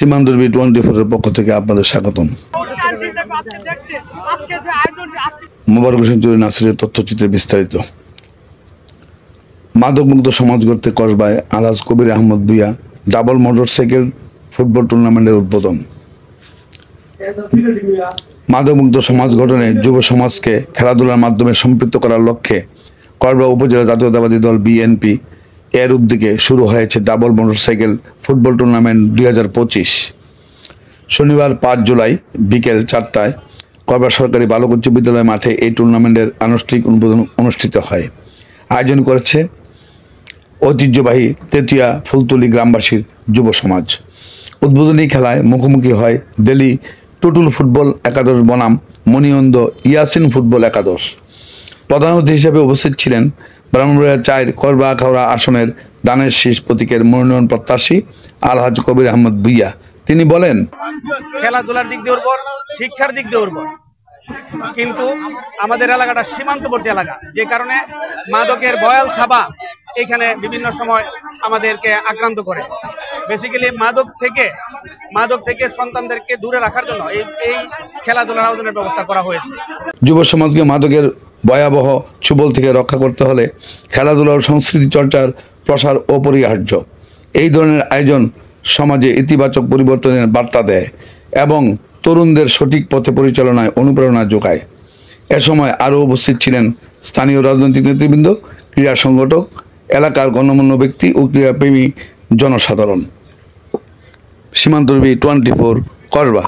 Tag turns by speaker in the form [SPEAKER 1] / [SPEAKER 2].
[SPEAKER 1] সীমান্তবী 24 পক্ষ থেকে আপনাদের স্বাগতম। মোবারক হোসেন চৌধুরী নাসিরের তথ্যচিত্রে বিস্তারিত। মাদকমুক্ত সমাজ গড়তে কসবায় Alhaj Kabir Ahmed Bhuiyan double motorcycle football টুর্নামেন্টের উদ্বোধন। মাদকমুক্ত সমাজ গঠনে যুব সমাজকে খেলাধুলার মাধ্যমে সম্পৃক্ত করার লক্ষ্যে কসবা উপজেলা জাতীয়তাবাদী দল বিএনপি এর উদ্যোগে শুরু হয়েছে ডাবল মোটরসাইকেল ফুটবল টুর্নামেন্ট 2025। শনিবার 5 জুলাই বিকেল 4টায় কসবা সরকারি বালক উচ্চ বিদ্যালয় মাঠে এই টুর্নামেন্টের আনুষ্ঠানিক উদ্বোধন অনুষ্ঠিত হয়। আয়োজন করেছে ঐতিহ্যবাহী তেতুয়া ফুলতলি গ্রামবাসীর যুব সমাজ। উদ্বোধনী খেলায় মুখোমুখি হয় দিল্লি টুটুল ফুটবল একাদশ বনাম মণিঅন্দ ইয়াসিন ফুটবল একাদশ। প্রধান অতিথি হিসেবে উপস্থিত ছিলেন ব্রাহ্মণবাড়িয়া 4 কসবা আখাউড়া আসনের দানের শীষ প্রতীকের মনোনয়ন প্রত্যাশী আলহাজ কবির আহমদ ভূঁইয়া। তিনি বলেন,
[SPEAKER 2] খেলাধুলার দিক দিয়ে উর্বর, শিক্ষার দিক দিয়ে উর্বর, কিন্তু আমাদের এলাকাটা সীমান্তবর্তী এলাকা, যে কারণে মাদকের বয়াল থাবা এখানে বিভিন্ন সময় আমাদেরকে আক্রান্ত করে। বেসিক্যালি মাদক থেকে সন্তানদেরকে দূরে রাখার জন্য এই খেলাধুলার আয়োজনের ব্যবস্থা করা হয়েছে।
[SPEAKER 1] যুব সমাজকে মাদকের ভয়াবহ ছোবল থেকে রক্ষা করতে হলে খেলাধুলা ও সংস্কৃতি চর্চার প্রসার অপরিহার্য। এই ধরনের আয়োজন সমাজে ইতিবাচক পরিবর্তনের বার্তা দেয় এবং তরুণদের সঠিক পথে পরিচালনায় অনুপ্রেরণা যোগায়। এ সময় আরও উপস্থিত ছিলেন স্থানীয় রাজনৈতিক নেতৃবৃন্দ, ক্রীড়া সংগঠক, এলাকার গণ্যমান্য ব্যক্তি ও ক্রীড়াপ্রেমী জনসাধারণ। সীমান্তবী 24 কসবা।